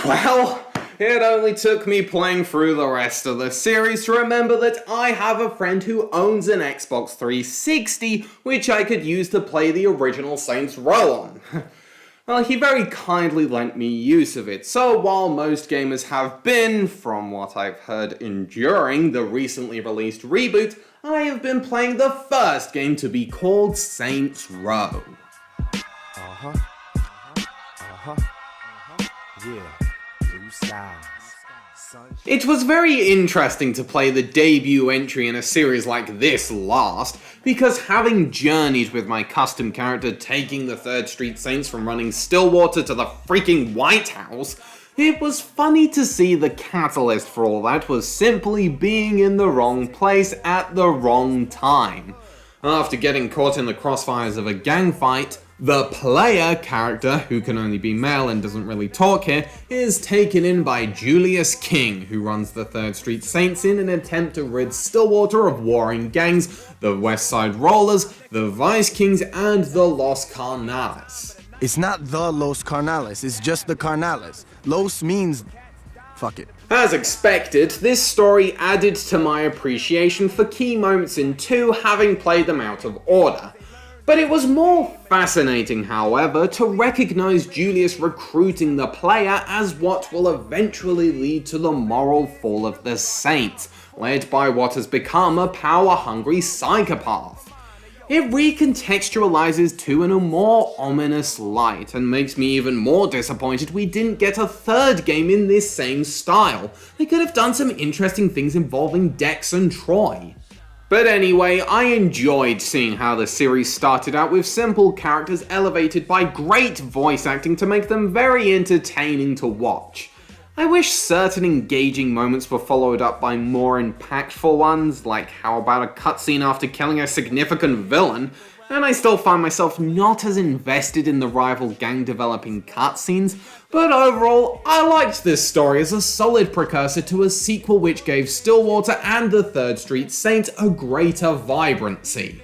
Well, it only took me playing through the rest of the series to remember that I have a friend who owns an Xbox 360, which I could use to play the original Saints Row on. Well, he very kindly lent me use of it, so while most gamers have been, from what I've heard, enduring the recently released reboot, I have been playing the first game to be called Saints Row. It was very interesting to play the debut entry in a series like this last, because having journeyed with my custom character taking the 3rd Street Saints from running Stillwater to the freaking White House, it was funny to see the catalyst for all that was simply being in the wrong place at the wrong time. After getting caught in the crossfires of a gang fight, the player character, who can only be male and doesn't really talk here, is taken in by Julius King, who runs the 3rd Street Saints in an attempt to rid Stillwater of warring gangs, the West Side Rollers, the Vice Kings, and the Los Carnales. It's not the Los Carnales, it's just the Carnales. Los means... fuck it. As expected, this story added to my appreciation for key moments in 2, having played them out of order. But it was more fascinating, however, to recognize Julius recruiting the player as what will eventually lead to the moral fall of the Saints, led by what has become a power-hungry psychopath. It recontextualizes 2 in a more ominous light, and makes me even more disappointed we didn't get a 3rd game in this same style. They could have done some interesting things involving Dex and Troy. But anyway, I enjoyed seeing how the series started out with simple characters elevated by great voice acting to make them very entertaining to watch. I wish certain engaging moments were followed up by more impactful ones, like how about a cutscene after killing a significant villain, and I still find myself not as invested in the rival gang developing cutscenes, but overall, I liked this story as a solid precursor to a sequel which gave Stillwater and the 3rd Street Saints a greater vibrancy.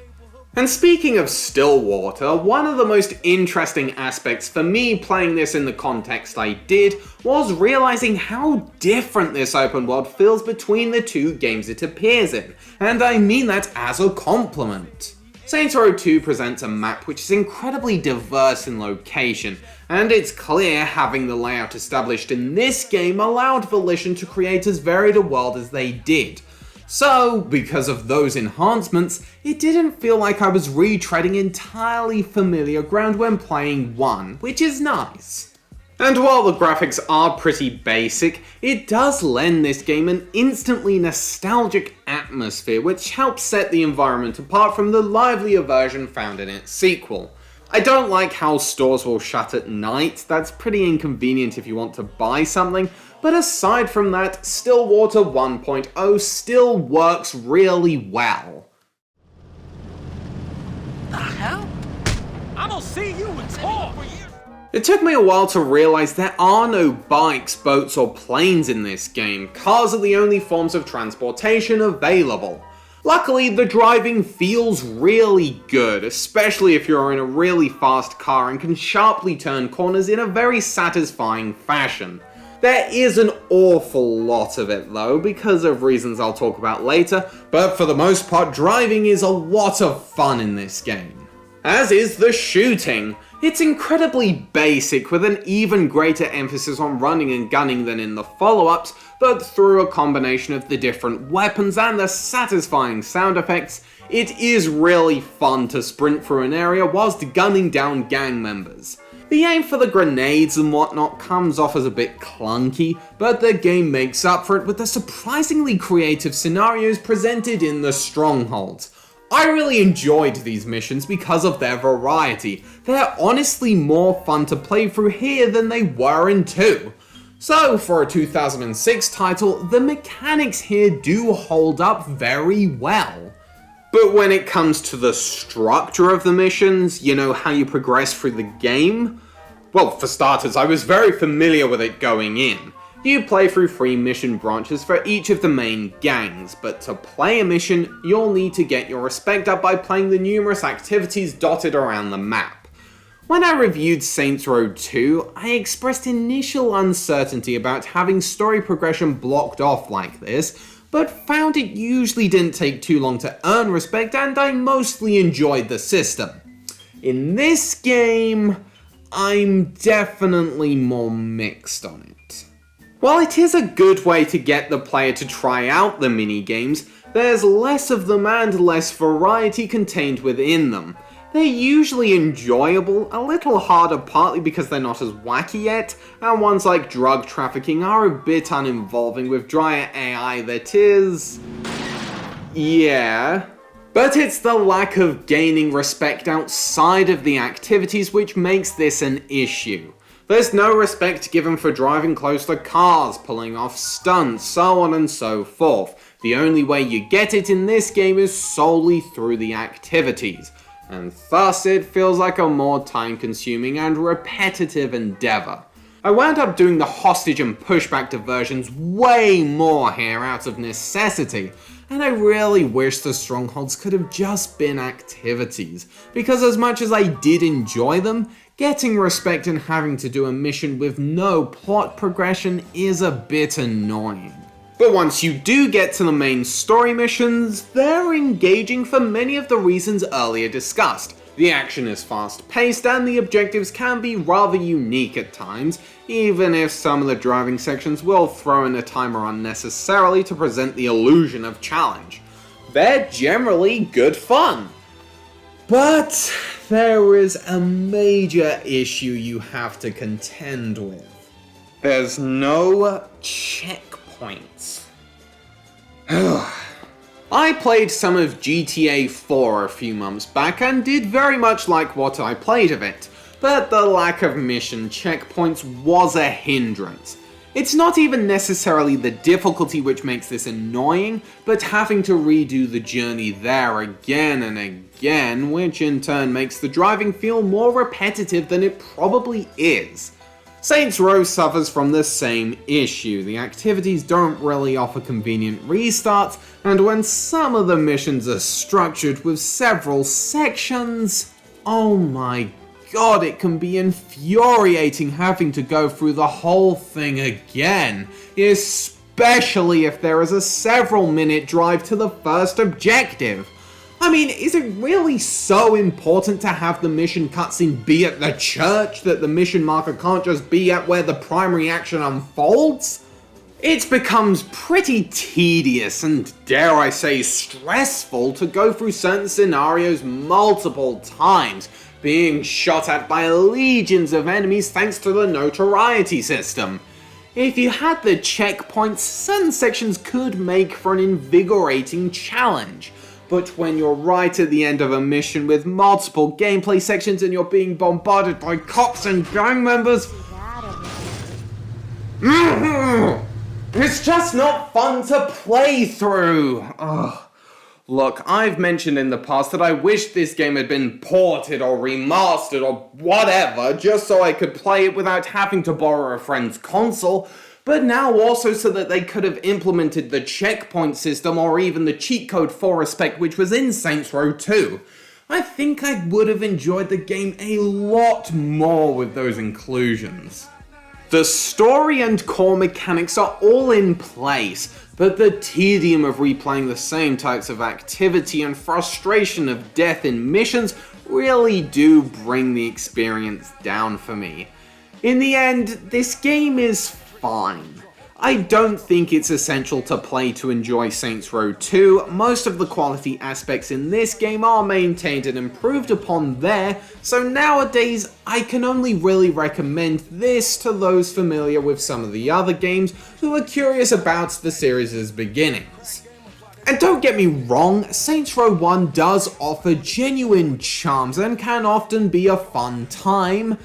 And speaking of Stillwater, one of the most interesting aspects for me playing this in the context I did was realizing how different this open world feels between the 2 games it appears in, and I mean that as a compliment. Saints Row 2 presents a map which is incredibly diverse in location, and it's clear having the layout established in this game allowed Volition to create as varied a world as they did. So, because of those enhancements, it didn't feel like I was retreading entirely familiar ground when playing 1, which is nice. And while the graphics are pretty basic, it does lend this game an instantly nostalgic atmosphere which helps set the environment apart from the livelier version found in its sequel. I don't like how stores will shut at night, that's pretty inconvenient if you want to buy something, but aside from that, Stillwater 1.0 still works really well. The hell? I don't see you at all! It took me a while to realize there are no bikes, boats, or planes in this game. Cars are the only forms of transportation available. Luckily, the driving feels really good, especially if you're in a really fast car and can sharply turn corners in a very satisfying fashion. There is an awful lot of it though, because of reasons I'll talk about later, but for the most part, driving is a lot of fun in this game. As is the shooting. It's incredibly basic, with an even greater emphasis on running and gunning than in the follow-ups, but through a combination of the different weapons and the satisfying sound effects, it is really fun to sprint through an area whilst gunning down gang members. The aim for the grenades and whatnot comes off as a bit clunky, but the game makes up for it with the surprisingly creative scenarios presented in the strongholds. I really enjoyed these missions because of their variety. They're honestly more fun to play through here than they were in 2. So, for a 2006 title, the mechanics here do hold up very well. But when it comes to the structure of the missions, you know, how you progress through the game, well, for starters, I was very familiar with it going in. You play through 3 mission branches for each of the main gangs, but to play a mission, you'll need to get your respect up by playing the numerous activities dotted around the map. When I reviewed Saints Row 2, I expressed initial uncertainty about having story progression blocked off like this, but found it usually didn't take too long to earn respect and I mostly enjoyed the system. In this game, I'm definitely more mixed on it. While it is a good way to get the player to try out the minigames, there's less of them and less variety contained within them. They're usually enjoyable, a little harder partly because they're not as wacky yet, and ones like drug trafficking are a bit uninvolving with drier AI that is... yeah. But it's the lack of gaining respect outside of the activities which makes this an issue. There's no respect given for driving close to cars, pulling off stunts, so on and so forth. The only way you get it in this game is solely through the activities, and thus it feels like a more time-consuming and repetitive endeavor. I wound up doing the hostage and pushback diversions way more here out of necessity, and I really wish the strongholds could have just been activities, because as much as I did enjoy them, getting respect and having to do a mission with no plot progression is a bit annoying. But once you do get to the main story missions, they're engaging for many of the reasons earlier discussed. The action is fast-paced and the objectives can be rather unique at times, even if some of the driving sections will throw in a timer unnecessarily to present the illusion of challenge. They're generally good fun. But there is a major issue you have to contend with. There's no checkpoints. I played some of GTA 4 a few months back and did very much like what I played of it, but the lack of mission checkpoints was a hindrance. It's not even necessarily the difficulty which makes this annoying, but having to redo the journey there again and again, which in turn makes the driving feel more repetitive than it probably is. Saints Row suffers from the same issue. The activities don't really offer convenient restarts, and when some of the missions are structured with several sections, oh my god, it can be infuriating having to go through the whole thing again, especially if there is a several-minute drive to the first objective. I mean, is it really so important to have the mission cutscene be at the church that the mission marker can't just be at where the primary action unfolds? It becomes pretty tedious and, dare I say, stressful to go through certain scenarios multiple times, being shot at by legions of enemies thanks to the notoriety system. If you had the checkpoints, certain sections could make for an invigorating challenge. But when you're right at the end of a mission with multiple gameplay sections and you're being bombarded by cops and gang members, it's just not fun to play through. Ugh. Look, I've mentioned in the past that I wish this game had been ported or remastered or whatever, just so I could play it without having to borrow a friend's console, but now also so that they could have implemented the checkpoint system or even the cheat code for respect which was in Saints Row 2. I think I would have enjoyed the game a lot more with those inclusions. The story and core mechanics are all in place, but the tedium of replaying the same types of activity and frustration of death in missions really do bring the experience down for me. In the end, this game is fine. I don't think it's essential to play to enjoy Saints Row 2, most of the quality aspects in this game are maintained and improved upon there, so nowadays I can only really recommend this to those familiar with some of the other games who are curious about the series' beginnings. And don't get me wrong, Saints Row 1 does offer genuine charms and can often be a fun time,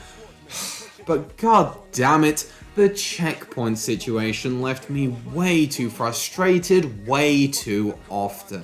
but god damn it, the checkpoint situation left me way too frustrated way too often.